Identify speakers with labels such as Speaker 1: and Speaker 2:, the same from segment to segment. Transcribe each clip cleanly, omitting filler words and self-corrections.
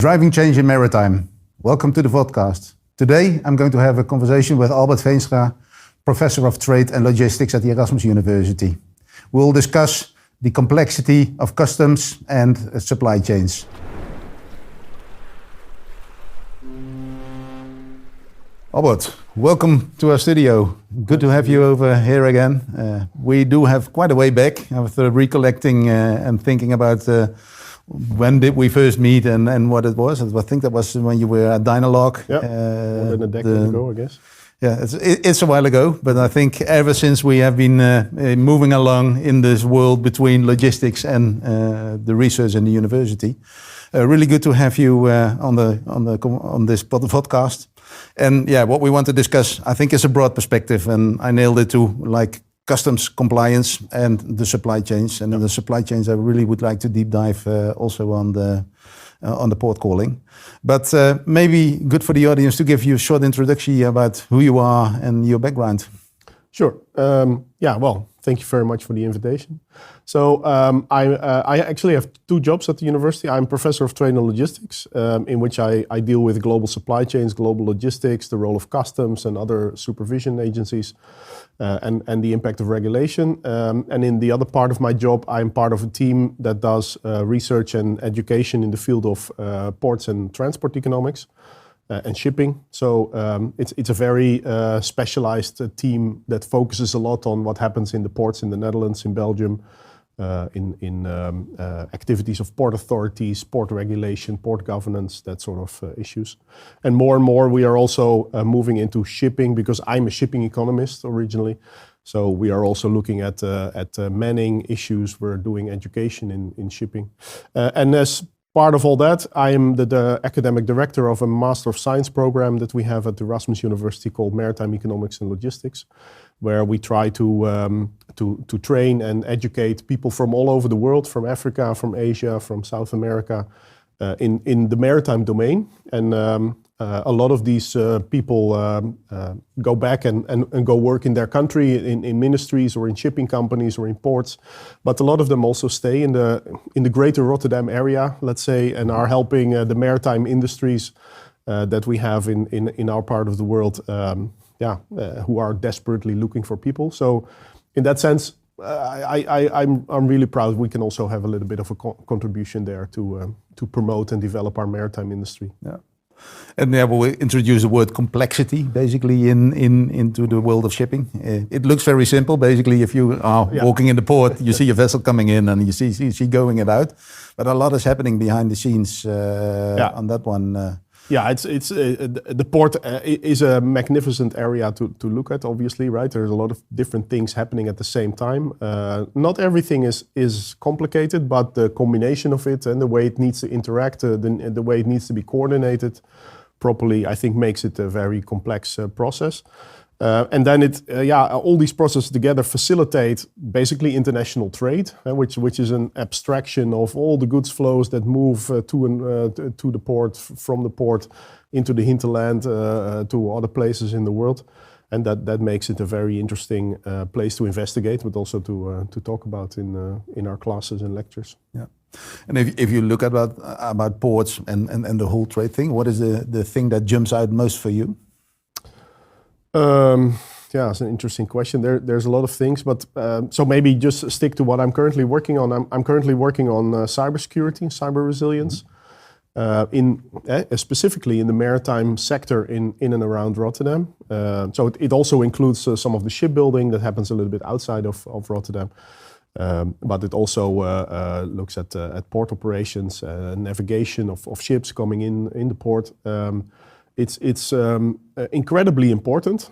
Speaker 1: Driving change in maritime. Welcome to the podcast. Today I'm going to have a conversation with Albert Veenstra, Professor of Trade and Logistics at the Erasmus University. We'll discuss the complexity of customs and supply chains. Albert, welcome to our studio. Good to have you over here again. We do have quite a way back after recollecting and thinking about when did we first meet and what it was. I think that was when you were at Dynalog.
Speaker 2: Yeah, more than a decade ago, I guess.
Speaker 1: Yeah, it's a while ago, but I think ever since we have been moving along in this world between logistics and the research in the university. Really good to have you on this podcast. And yeah, what we want to discuss, I think, is a broad perspective, and I nailed it to like customs compliance and the supply chains. And in the supply chains, I really would like to deep dive also on the port calling. But maybe good for the audience to give you a short introduction about who you are and your background.
Speaker 2: Sure. Well, thank you very much for the invitation. So I actually have two jobs at the university. I'm Professor of Trade and Logistics, in which I deal with global supply chains, global logistics, the role of customs and other supervision agencies, and the impact of regulation. And in the other part of my job, I'm part of a team that does research and education in the field of ports and transport economics. And shipping. So it's a very specialized team that focuses a lot on what happens in the ports in the Netherlands, in Belgium, in activities of port authorities, port regulation, port governance, that sort of issues. And more we are also moving into shipping, because I'm a shipping economist originally. So we are also looking at manning issues. We're doing education in shipping. And as part of all that, I am the academic director of a Master of Science program that we have at the Erasmus University called Maritime Economics and Logistics, where we try to train and educate people from all over the world, from Africa, from Asia, from South America, in the maritime domain. And a lot of these people go back and go work in their country in ministries or in shipping companies or in ports, but a lot of them also stay in the greater Rotterdam area, let's say, and are helping the maritime industries that we have in our part of the world, who are desperately looking for people. So in that sense, I'm really proud we can also have a little bit of a contribution there to promote and develop our maritime industry.
Speaker 1: Yeah. And yeah, we'll introduce the word complexity basically into the world of shipping. It looks very simple. Basically, if you are walking in the port, you see a vessel coming in and you see going it out. But a lot is happening behind the scenes on that one.
Speaker 2: It's the port is a magnificent area to look at, obviously, right? There's a lot of different things happening at the same time. Not everything is complicated, but the combination of it and the way it needs to interact, the way it needs to be coordinated properly, I think makes it a very complex process. And then all these processes together facilitate basically international trade, which is an abstraction of all the goods flows that move to the port, from the port into the hinterland, to other places in the world. And that makes it a very interesting place to investigate, but also to talk about in our classes and lectures.
Speaker 1: Yeah. And if you look about ports and the whole trade thing, what is the thing that jumps out most for you?
Speaker 2: It's an interesting question. There's a lot of things, but so maybe just stick to what I'm currently working on. I'm currently working on cybersecurity, cyber resilience, specifically in the maritime sector in and around Rotterdam. So it also includes some of the shipbuilding that happens a little bit outside of Rotterdam. But it also looks at port operations, navigation of ships coming in the port. It's incredibly important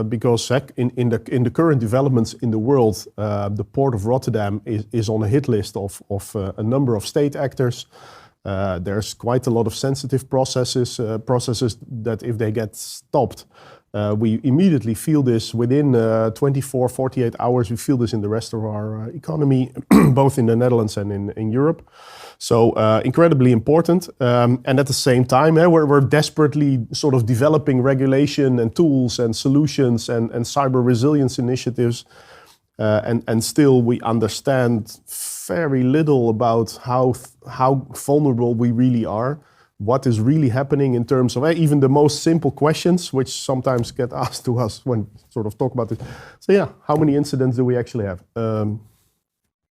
Speaker 2: because in the current developments in the world, the port of Rotterdam is on a hit list of a number of state actors. There's quite a lot of sensitive processes that if they get stopped, we immediately feel this within 24, 48 hours. We feel this in the rest of our economy, both in the Netherlands and in Europe. So incredibly important. And at the same time, we're desperately sort of developing regulation and tools and solutions and cyber resilience initiatives. And still we understand very little about how vulnerable we really are what is really happening in terms of even the most simple questions, which sometimes get asked to us when sort of talk about this. So yeah, how many incidents do we actually have?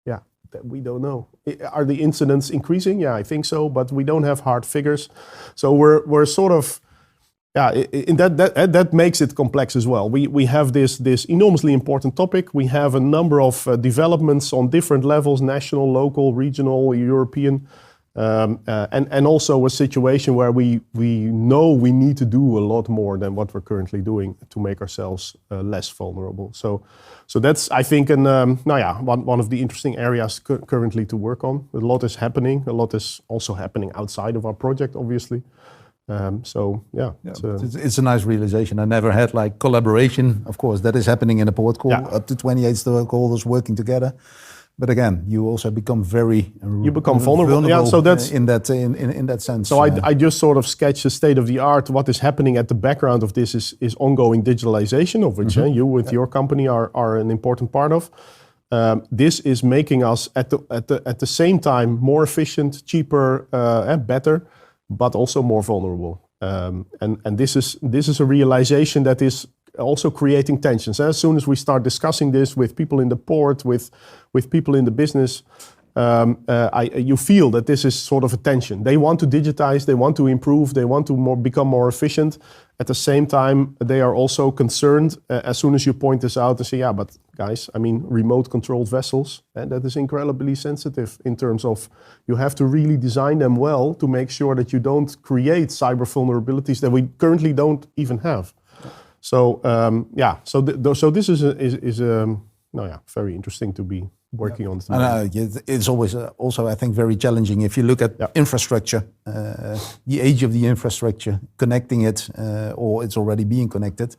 Speaker 2: Yeah, that we don't know. Are the incidents increasing? Yeah, I think so, but we don't have hard figures. So we're sort of, yeah, in that makes it complex as well. We have this enormously important topic. We have a number of developments on different levels: national, local, regional, European. And also a situation where we know we need to do a lot more than what we're currently doing to make ourselves less vulnerable. So that's, I think, one of the interesting areas currently to work on. A lot is happening. A lot is also happening outside of our project, obviously.
Speaker 1: It's a nice realization. I never had like collaboration. Of course, that is happening in a port call, up to 28 stakeholders working together. But again, you also become vulnerable.
Speaker 2: Yeah, so that's
Speaker 1: in that sense.
Speaker 2: So I just sort of sketch the state of the art. What is happening at the background of this is ongoing digitalization, of which you with your company are an important part of. This is making us at the same time more efficient, cheaper, and better, but also more vulnerable. And this is a realization that is also creating tensions. As soon as we start discussing this with people in the port, with people in the business, you feel that this is sort of a tension. They want to digitize, they want to improve, they want to become more efficient. At the same time, they are also concerned as soon as you point this out and say, yeah, but guys, I mean, remote controlled vessels, and that is incredibly sensitive in terms of you have to really design them well to make sure that you don't create cyber vulnerabilities that we currently don't even have. So so this is very interesting to be working on.
Speaker 1: It's always also, I think, very challenging if you look at infrastructure, the age of the infrastructure, connecting it, or it's already being connected,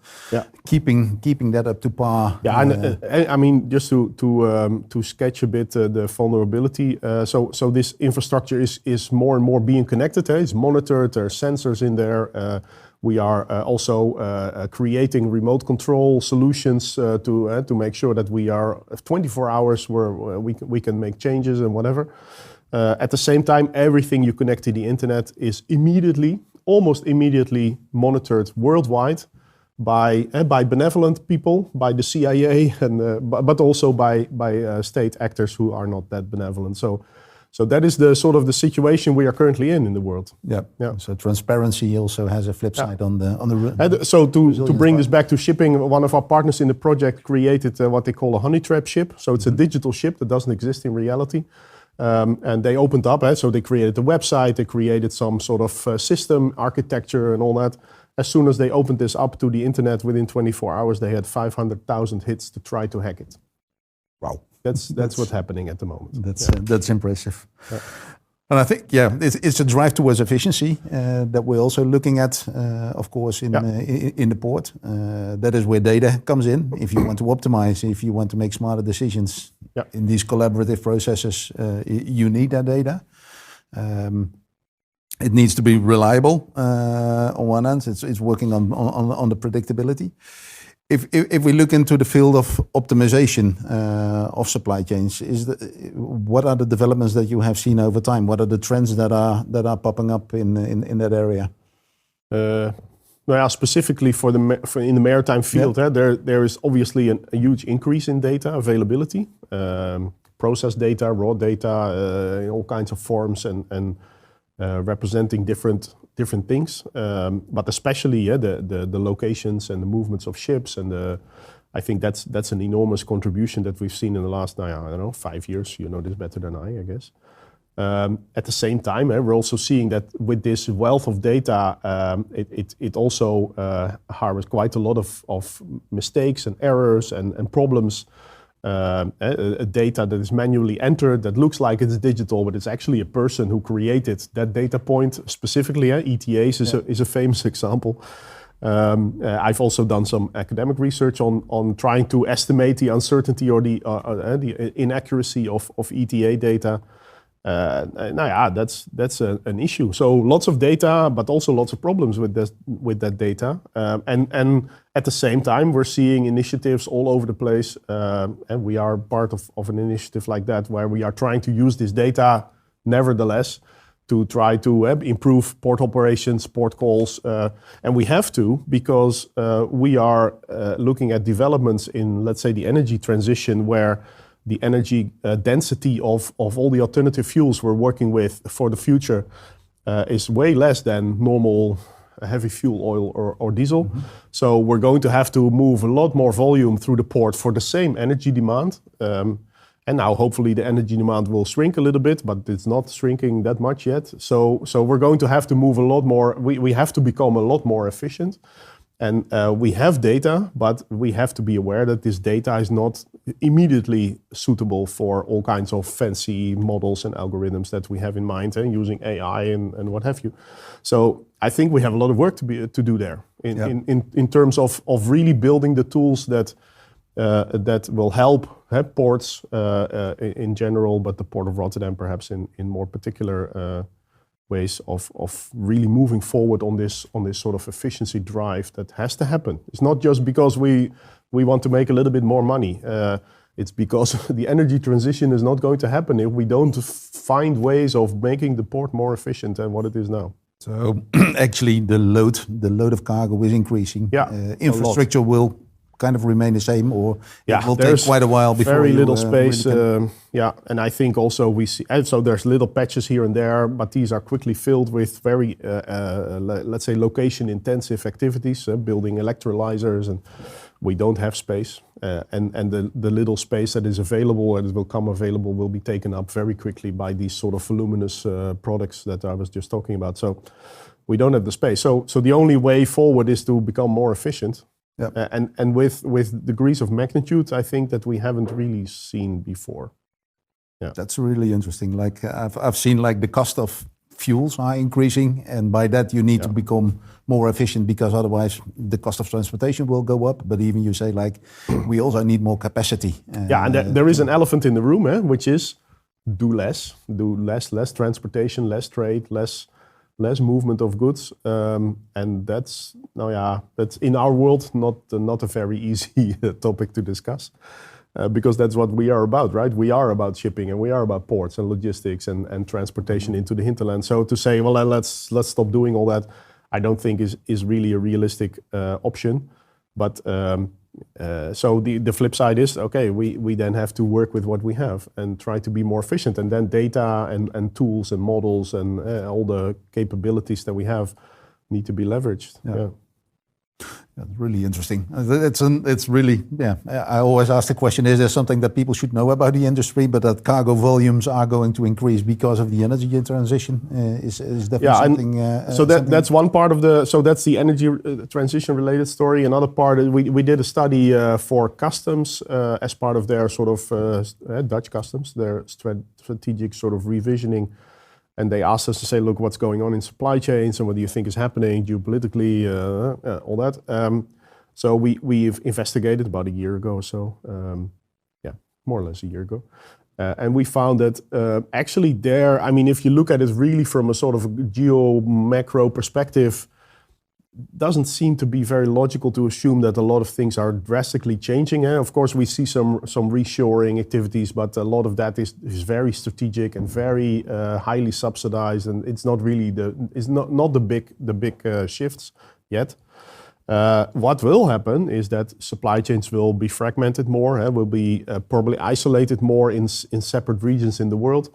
Speaker 1: keeping that up to par.
Speaker 2: Yeah, and I mean, just to sketch a bit the vulnerability. So this infrastructure is more and more being connected. It's monitored. There are sensors in there. We are also creating remote control solutions to make sure that we are 24 hours where we can make changes and whatever. At the same time, everything you connect to the internet is almost immediately monitored worldwide by benevolent people, by the CIA, but also by state actors who are not that benevolent. So that is the sort of the situation we are currently in the world.
Speaker 1: Yeah. So transparency also has a flip side on the.
Speaker 2: And so to bring this back to shipping, one of our partners in the project created what they call a honey trap ship. So it's a digital ship that doesn't exist in reality. And they opened up, so they created a website, they created some sort of system architecture and all that. As soon as they opened this up to the internet, within 24 hours, they had 500,000 hits to try to hack it.
Speaker 1: Wow.
Speaker 2: That's what's happening at the moment.
Speaker 1: That's impressive. Yeah. And I think, it's a drive towards efficiency that we're also looking at, of course, in the port. That is where data comes in. If you want to optimize, if you want to make smarter decisions in these collaborative processes, you need that data. It needs to be reliable on one hand. It's working on the predictability. If we look into the field of optimization of supply chains, what are the developments that you have seen over time? What are the trends that are popping up in that area?
Speaker 2: Specifically in the maritime field, there is obviously a huge increase in data availability, process data, raw data, in all kinds of forms and representing different things, but especially the locations and the movements of ships, and I think that's an enormous contribution that we've seen in the last 5 years. You know this better than I guess. At the same time, we're also seeing that with this wealth of data, it also harbors quite a lot of mistakes and errors and problems. Data that is manually entered that looks like it's digital, but it's actually a person who created that data point specifically. ETAs is a famous example. I've also done some academic research on trying to estimate the uncertainty or the inaccuracy of ETA data. That's an issue. So lots of data, but also lots of problems with that data. And at the same time, we're seeing initiatives all over the place, and we are part of an initiative like that, where we are trying to use this data, nevertheless, to try to improve port operations, port calls, and we have to because we are looking at developments in, let's say, the energy transition where the energy density of all the alternative fuels we're working with for the future is way less than normal heavy fuel oil or diesel. Mm-hmm. So we're going to have to move a lot more volume through the port for the same energy demand. And now hopefully the energy demand will shrink a little bit, but it's not shrinking that much yet. So we're going to have to move a lot more. We have to become a lot more efficient. And we have data, but we have to be aware that this data is not immediately suitable for all kinds of fancy models and algorithms that we have in mind, using AI and what have you. So I think we have a lot of work to do there in terms of really building the tools that will help ports in general, but the Port of Rotterdam perhaps in more particular ways of really moving forward on this sort of efficiency drive that has to happen. It's not just because we want to make a little bit more money. It's because the energy transition is not going to happen if we don't find ways of making the port more efficient than what it is now.
Speaker 1: So actually the load of cargo is increasing. Infrastructure will kind of remain the same, or it will take quite a while before
Speaker 2: very little space. Really and I think also we see, and so there's little patches here and there, but these are quickly filled with very, let's say, location-intensive activities, building electrolyzers, and we don't have space. And the little space that is available and will come available will be taken up very quickly by these sort of voluminous products that I was just talking about. So we don't have the space. So the only way forward is to become more efficient. Yep. And with degrees of magnitude, I think that we haven't really seen before. Yeah,
Speaker 1: that's really interesting. Like I've seen, like the cost of fuels are increasing, and by that you need to become more efficient because otherwise the cost of transportation will go up. But even you say like we also need more capacity.
Speaker 2: And there is an elephant in the room, which is do less transportation, less trade, less movement of goods, and that's in our world not a very easy topic to discuss, because that's what we are about, right? We are about shipping and we are about ports and logistics and transportation into the hinterland. So to say, well, let's stop doing all that, I don't think is really a realistic option. But so the flip side is, okay, we then have to work with what we have and try to be more efficient. And then data and tools and models and all the capabilities that we have need to be leveraged. Yeah.
Speaker 1: That's really interesting. It's really, I always ask the question, is there something that people should know about the industry, but that cargo volumes are going to increase because of the energy transition is definitely something.
Speaker 2: So that's one part of that's the energy transition related story. Another part, we did a study for customs as part of their sort of, Dutch customs, their strategic sort of revisioning. And they asked us to say, look, what's going on in supply chains and what do you think is happening geopolitically, all that. So we've investigated about a year ago or so, more or less a year ago. And we found that actually there, I mean, if you look at it really from a sort of geo-macro perspective, doesn't seem to be very logical to assume that a lot of things are drastically changing. Of course, we see some reshoring activities, but a lot of that is very strategic and very highly subsidized, and it's not really not the big shifts yet. What will happen is that supply chains will be fragmented more, will be probably isolated more in separate regions in the world,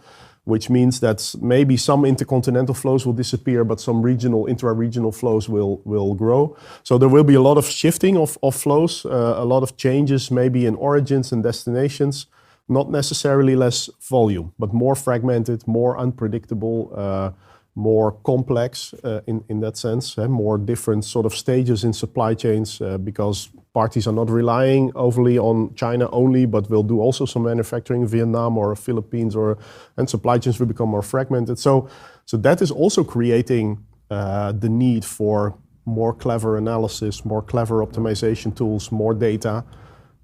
Speaker 2: which means that maybe some intercontinental flows will disappear, but some intra-regional flows will grow. So there will be a lot of shifting of flows, a lot of changes maybe in origins and destinations, not necessarily less volume, but more fragmented, more unpredictable, more complex in that sense, more different sort of stages in supply chains because parties are not relying overly on China only, but will do also some manufacturing in Vietnam or Philippines, and supply chains will become more fragmented. So that is also creating the need for more clever analysis, more clever optimization tools, more data.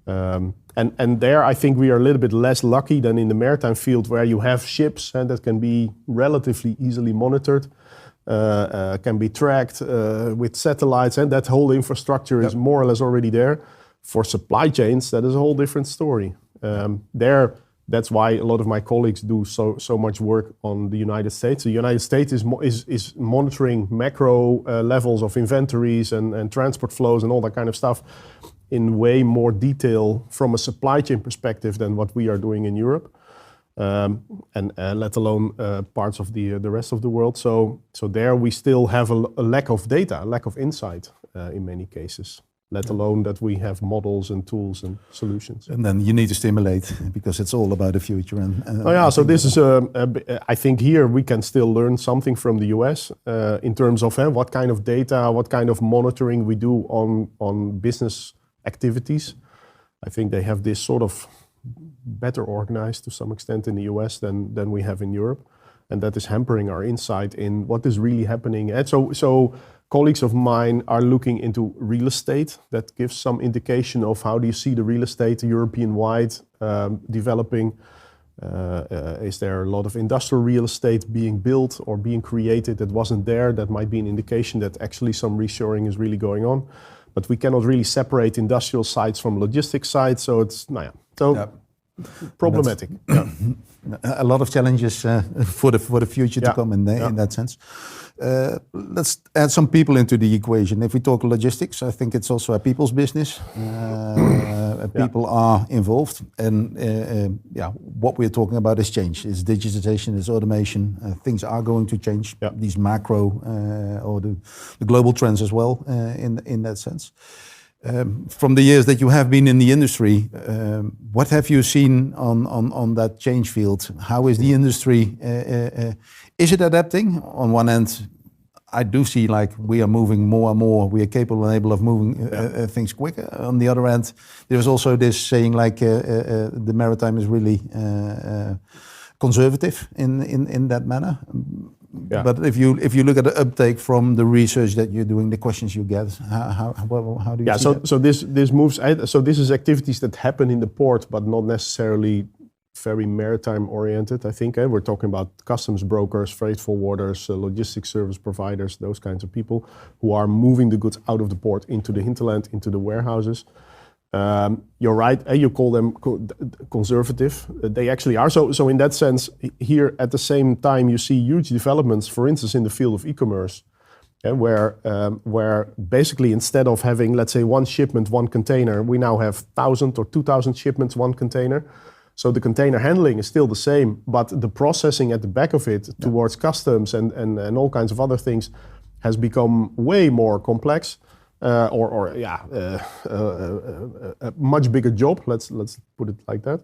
Speaker 2: And there I think we are a little bit less lucky than in the maritime field where you have ships that can be relatively easily monitored, can be tracked with satellites, and that whole infrastructure is more or less already there. For supply chains, that is a whole different story. There That's why a lot of my colleagues do so much work on the United States. The United States is monitoring macro levels of inventories and transport flows and all that kind of stuff in way more detail from a supply chain perspective than what we are doing in Europe, and let alone parts of the rest of the world. So there we still have a lack of data, a lack of insight in many cases, let alone that we have models and tools and solutions.
Speaker 1: And then you need to stimulate, because it's all about the future.
Speaker 2: So this is, I think here we can still learn something from the US in terms of what kind of data, what kind of monitoring we do on business activities. I think they have this sort of better organized to some extent in the US than we have in Europe. And that is hampering our insight in what is really happening. And so colleagues of mine are looking into real estate. That gives some indication of how do you see the real estate European-wide developing. Is there a lot of industrial real estate being built or being created that wasn't there? That might be an indication that actually some reshoring is really going on. But we cannot really separate industrial sites from logistics sites. So it's, problematic.
Speaker 1: A lot of challenges for the future to come in that sense. Let's add some people into the equation. If we talk logistics, I think it's also a people's business. People are involved, and what we're talking about is change. It's digitization, it's automation. Things are going to change. These macro or the global trends as well in that sense. From the years that you have been in the industry, what have you seen on that change field? How is the industry? Is it adapting? On one end, I do see like we are moving more and more. We are capable and able of moving things quicker. On the other end, there's also this saying like the maritime is really conservative in that manner. Yeah. But if you look at the uptake from the research that you're doing, the questions you get, how do you see that?
Speaker 2: So this moves. So this is activities that happen in the port, but not necessarily very maritime oriented. I think we're talking about customs brokers, freight forwarders, logistics service providers, those kinds of people who are moving the goods out of the port into the hinterland, into the warehouses. You're right, you call them conservative. They actually are. So in that sense, here at the same time, you see huge developments, for instance, in the field of e-commerce, where basically instead of having, let's say, one shipment, one container, we now have 1,000 or 2,000 shipments, one container. So the container handling is still the same, but the processing at the back of it towards customs and all kinds of other things has become way more complex. A much bigger job. Let's put it like that.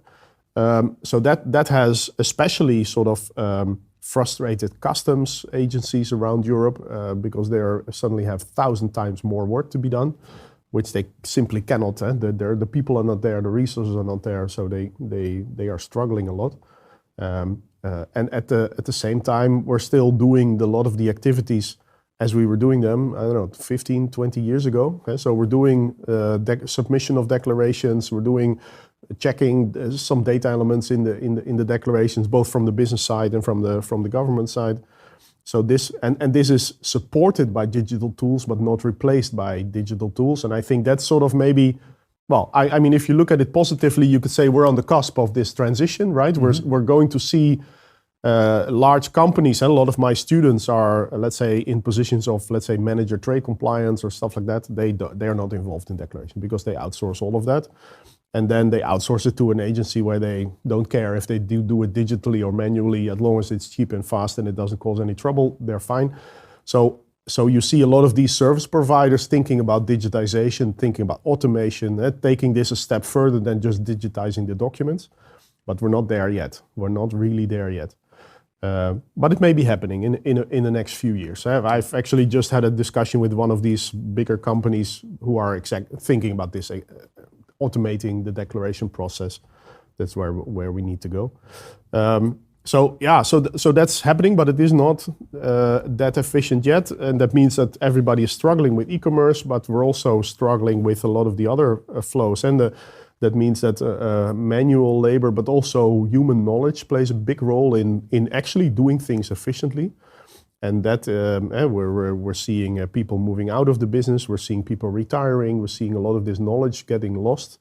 Speaker 2: So that has especially sort of frustrated customs agencies around Europe because they suddenly have 1,000 times more work to be done, which they simply cannot. The people are not there, the resources are not there, so they are struggling a lot. And at the same time, we're still doing a lot of the activities as we were doing them, I don't know, 15, 20 years ago. So we're doing submission of declarations, we're doing checking some data elements in the declarations, both from the business side and from the government side. So this is supported by digital tools, but not replaced by digital tools. And I think that's sort of maybe, well, I mean, if you look at it positively, you could say we're on the cusp of this transition, right? Mm-hmm. We're going to see large companies, and a lot of my students are, let's say, in positions of, let's say, manager trade compliance or stuff like that. They are not involved in declaration because they outsource all of that. And then they outsource it to an agency where they don't care if they do it digitally or manually, as long as it's cheap and fast and it doesn't cause any trouble, they're fine. So you see a lot of these service providers thinking about digitization, thinking about automation, taking this a step further than just digitizing the documents. But we're not there yet. We're not really there yet. But it may be happening in the next few years. I've actually just had a discussion with one of these bigger companies who are thinking about this, automating the declaration process. That's where we need to go. So that's happening, but it is not that efficient yet, and that means that everybody is struggling with e-commerce, but we're also struggling with a lot of the other flows, and that means that manual labor, but also human knowledge plays a big role in actually doing things efficiently. And that we're seeing people moving out of the business. We're seeing people retiring. We're seeing a lot of this knowledge getting lost.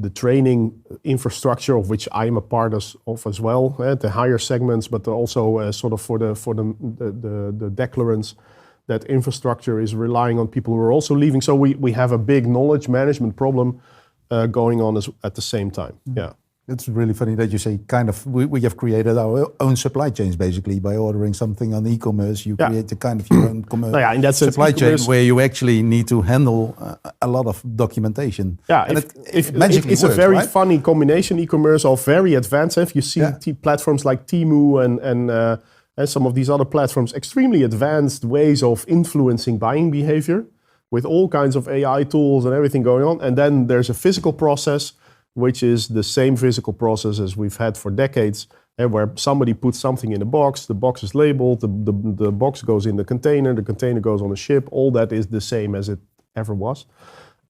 Speaker 2: the training infrastructure of which I'm a part of as well, the higher segments, but also sort of for the declarants. That infrastructure is relying on people who are also leaving. So we have a big knowledge management problem going on at the same time. Yeah.
Speaker 1: It's really funny that you say kind of we have created our own supply chains basically by ordering something on e-commerce. You create the kind of your own
Speaker 2: in that sense,
Speaker 1: supply chain where you actually need to handle a lot of documentation.
Speaker 2: Yeah,
Speaker 1: and
Speaker 2: it's
Speaker 1: works,
Speaker 2: a very
Speaker 1: right?
Speaker 2: funny combination. E-commerce are very advanced. If you see platforms like Temu and some of these other platforms, extremely advanced ways of influencing buying behavior with all kinds of AI tools and everything going on. And then there's a physical process, which is the same physical process as we've had for decades, and where somebody puts something in a box, the box is labeled, the box goes in the container goes on a ship. All that is the same as it ever was.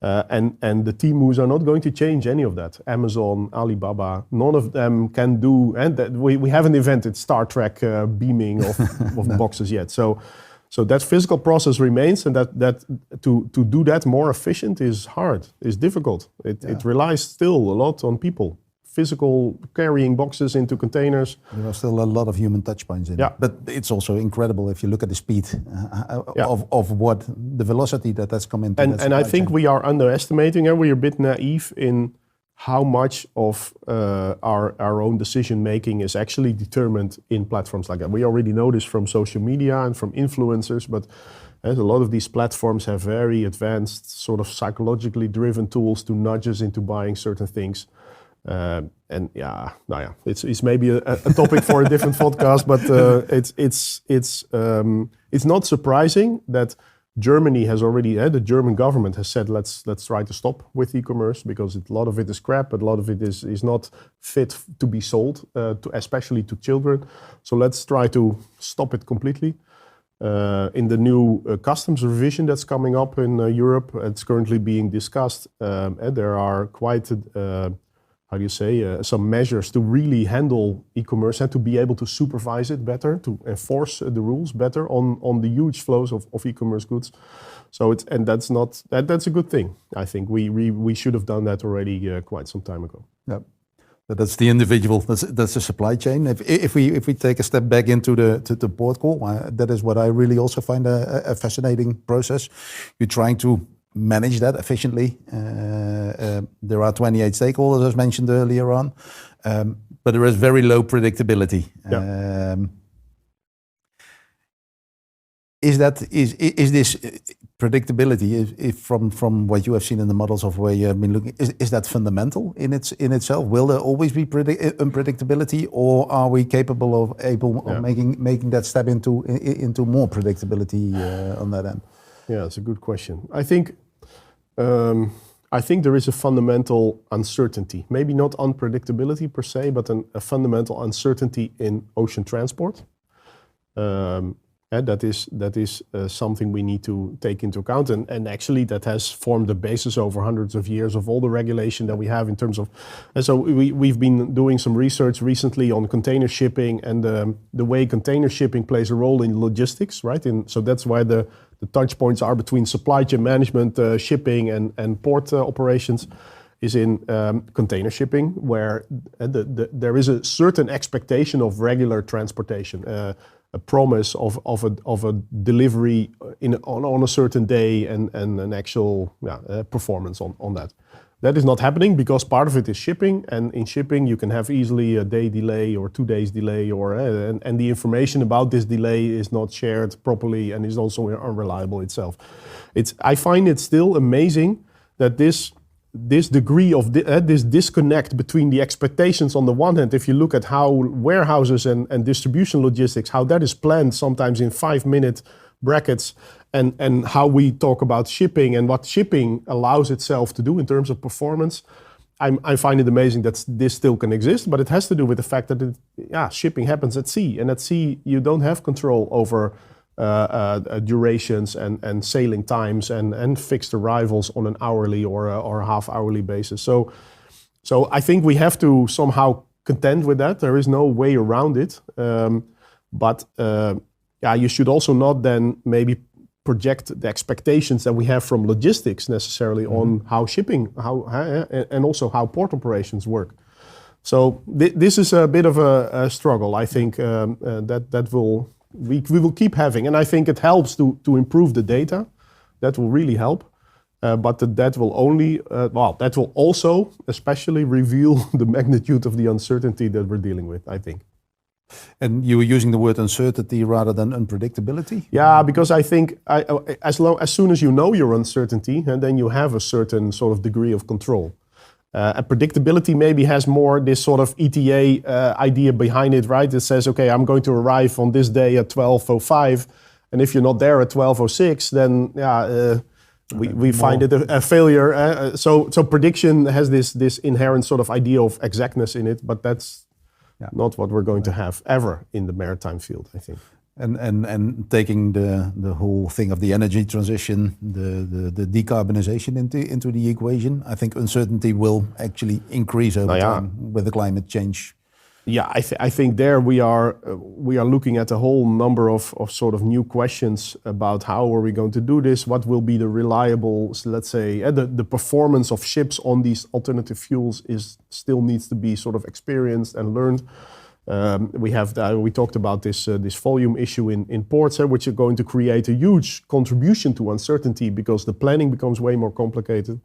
Speaker 2: And the Temus are not going to change any of that. Amazon, Alibaba, none of them can do, and we haven't invented Star Trek beaming of boxes yet. So that physical process remains, and that to do that more efficient is hard, is difficult. It relies still a lot on people. Physical carrying boxes into containers.
Speaker 1: There are still a lot of human touch points in it. But it's also incredible if you look at the speed of what the velocity that's come into.
Speaker 2: And I think we are underestimating, and we're a bit naive in how much of our own decision making is actually determined in platforms like that. We already know this from social media and from influencers, but a lot of these platforms have very advanced sort of psychologically driven tools to nudge us into buying certain things. It's maybe a topic for a different podcast, but it's not surprising that Germany has already, the German government has said, let's try to stop with e-commerce because a lot of it is crap, but a lot of it is not fit to be sold, especially to children. So let's try to stop it completely. In the new customs revision that's coming up in Europe, it's currently being discussed. There are quite some measures to really handle e-commerce and to be able to supervise it better, to enforce the rules better on the huge flows of e-commerce goods. So that's a good thing. I think we should have done that already quite some time ago.
Speaker 1: Yeah, but that's the individual. That's the supply chain. If we take a step back into the port call, that is what I really also find a fascinating process. You're trying to manage that efficiently. There are 28 stakeholders, as mentioned earlier on, but there is very low predictability. Is this predictability, if from what you have seen in the models of where you have been looking, is that fundamental in itself? Will there always be unpredictability, or are we capable of making that step into more predictability on that end?
Speaker 2: Yeah, it's a good question. I think there is a fundamental uncertainty, maybe not unpredictability per se, but a fundamental uncertainty in ocean transport. And that is something we need to take into account, and actually that has formed the basis over hundreds of years of all the regulation that we have in terms of. And so we've been doing some research recently on container shipping and the way container shipping plays a role in logistics, right? So that's why the touch points are between supply chain management, shipping, and port operations is in container shipping, where there is a certain expectation of regular transportation. A promise of a delivery on a certain day and an actual performance on that. That is not happening because part of it is shipping, and in shipping you can have easily a day delay or 2 days delay, and the information about this delay is not shared properly and is also unreliable itself. I find it still amazing that this degree of this disconnect between the expectations on the one hand, if you look at how warehouses and distribution logistics, how that is planned sometimes in 5-minute brackets, and how we talk about shipping and what shipping allows itself to do in terms of performance. I find it amazing that this still can exist, but it has to do with the fact that shipping happens at sea, and at sea you don't have control over durations and sailing times and fixed arrivals on an hourly or a half-hourly basis. So I think we have to somehow contend with that. There is no way around it. But you should also not then maybe project the expectations that we have from logistics necessarily on how shipping, and also how port operations work. So this is a bit of a struggle. I think we will keep having, and I think it helps to improve the data. That will really help. But that will only, that will also especially reveal the magnitude of the uncertainty that we're dealing with, I think.
Speaker 1: And you were using the word uncertainty rather than unpredictability?
Speaker 2: Yeah, because I think as soon as you know your uncertainty, and then you have a certain sort of degree of control. And predictability maybe has more this sort of ETA idea behind it, right? It says, okay, I'm going to arrive on this day at 12:05, and if you're not there at 12:06, then we find it a failure. So prediction has this inherent sort of idea of exactness in it, but that's not what we're going to have ever in the maritime field, I think.
Speaker 1: And taking the whole thing of the energy transition, the decarbonization into the equation, I think uncertainty will actually increase over time with the climate change.
Speaker 2: Yeah, I think there we are looking at a whole number of sort of new questions about how are we going to do this, what will be the reliable, let's say, the performance of ships on these alternative fuels still needs to be sort of experienced and learned. We talked about this volume issue in ports, which are going to create a huge contribution to uncertainty because the planning becomes way more complicated.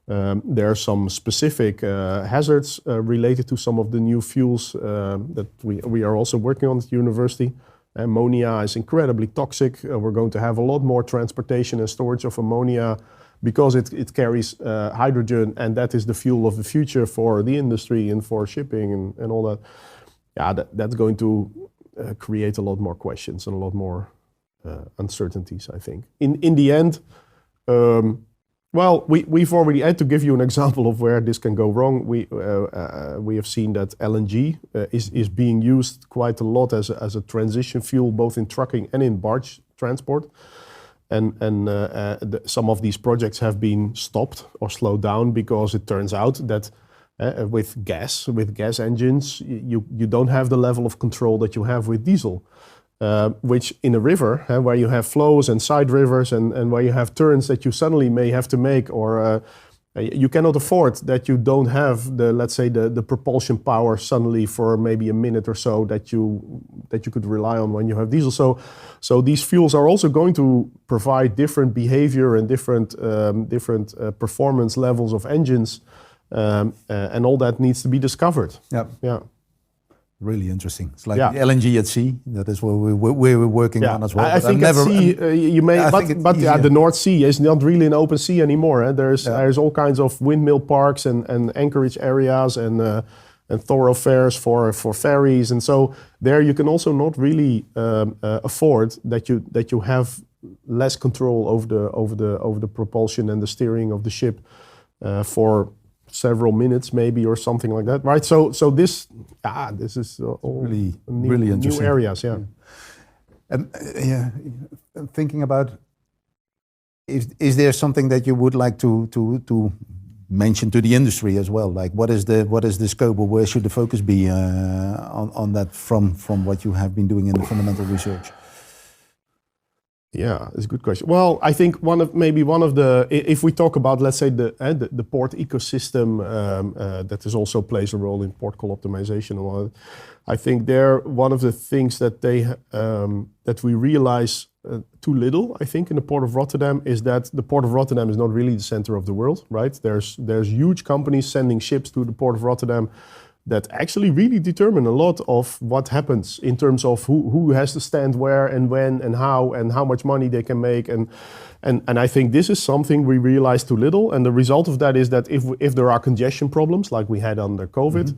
Speaker 2: There are some specific hazards related to some of the new fuels that we are also working on at the university. Ammonia is incredibly toxic. We're going to have a lot more transportation and storage of ammonia because it carries hydrogen, and that is the fuel of the future for the industry and for shipping and all that. Yeah, that's going to create a lot more questions and a lot more uncertainties, I think. In the end, we've already had to give you an example of where this can go wrong. We have seen that LNG is being used quite a lot as a transition fuel, both in trucking and in barge transport. And some of these projects have been stopped or slowed down because it turns out that with gas engines, you don't have the level of control that you have with diesel. Which in a river, where you have flows and side rivers and where you have turns that you suddenly may have to make, or you cannot afford that you don't have the propulsion power suddenly for maybe a minute or so that you could rely on when you have diesel. So these fuels are also going to provide different behavior and different performance levels of engines, and all that needs to be discovered. Yeah.
Speaker 1: Really interesting. It's like LNG at sea. That is what we're working on as well.
Speaker 2: I think at sea, you may, but the North Sea is not really an open sea anymore. There's all kinds of windmill parks and anchorage areas and thoroughfares for ferries, and so there you can also not really afford that you have less control over the propulsion and the steering of the ship for several minutes maybe or something like that, right? So this is all
Speaker 1: really interesting
Speaker 2: new areas,
Speaker 1: And thinking about, is there something that you would like to mention to the industry as well? Like what is the scope, or where should the focus be on that from what you have been doing in the fundamental research?
Speaker 2: Yeah, it's a good question. Well, I think if we talk about, let's say, the port ecosystem, that is also plays a role in port call optimization and all that. I think one of the things that that we realize too little, I think, in the Port of Rotterdam is that the Port of Rotterdam is not really the center of the world, right? There's huge companies sending ships to the Port of Rotterdam that actually really determine a lot of what happens in terms of who has to stand where and when and how much money they can make. And I think this is something we realize too little. And the result of that is that if there are congestion problems like we had under COVID,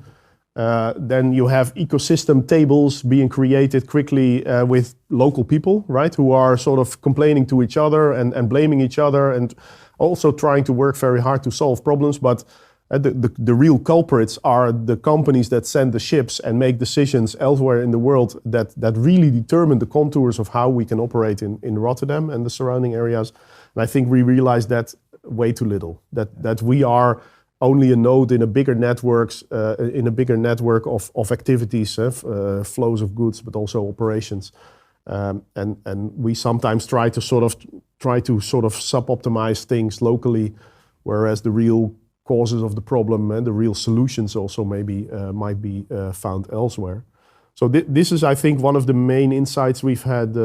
Speaker 2: then you have ecosystem tables being created quickly with local people, right, who are sort of complaining to each other and blaming each other and also trying to work very hard to solve problems. But the real culprits are the companies that send the ships and make decisions elsewhere in the world that really determine the contours of how we can operate in Rotterdam and the surrounding areas. And I think we realize that way too little, that we are only a node in a bigger network of activities, flows of goods, but also operations. And we sometimes try to sort of try to sort of sub-optimize things locally, whereas the real causes of the problem and the real solutions also maybe might be found elsewhere. So this is, I think, one of the main insights we've had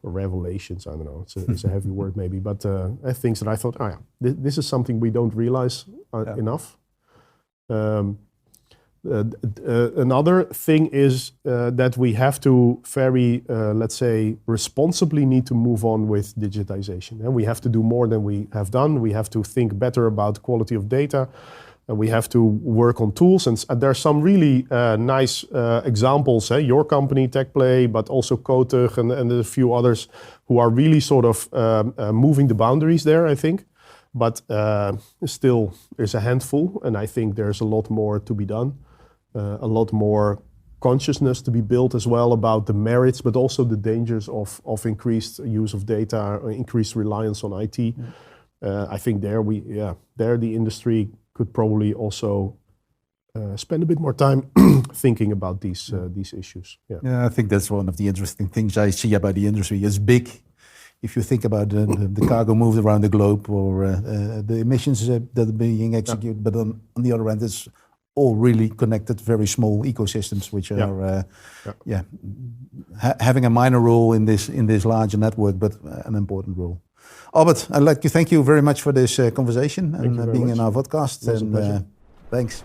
Speaker 2: revelations, I don't know, it's a heavy word maybe, but things that I thought, this is something we don't realize enough. Another thing is that we have to very, let's say, responsibly need to move on with digitization. And we have to do more than we have done. We have to think better about quality of data. We have to work on tools. And there are some really nice examples, your company, TechPlay, but also Kotug and a few others who are really sort of moving the boundaries there, I think. But still, there's a handful, and I think there's a lot more to be done. A lot more consciousness to be built as well about the merits, but also the dangers of increased use of data, or increased reliance on IT. I think there the industry could probably also spend a bit more time thinking about these issues.
Speaker 1: Yeah, I think that's one of the interesting things I see about the industry. It's big. If you think about the cargo moved around the globe, or the emissions that are being executed, but on the other hand, it's all really connected, very small ecosystems, which are having a minor role in this larger network, but an important role. Albert, I'd like to thank you very much for this conversation and being in our podcast.
Speaker 2: It was a pleasure.
Speaker 1: Thanks.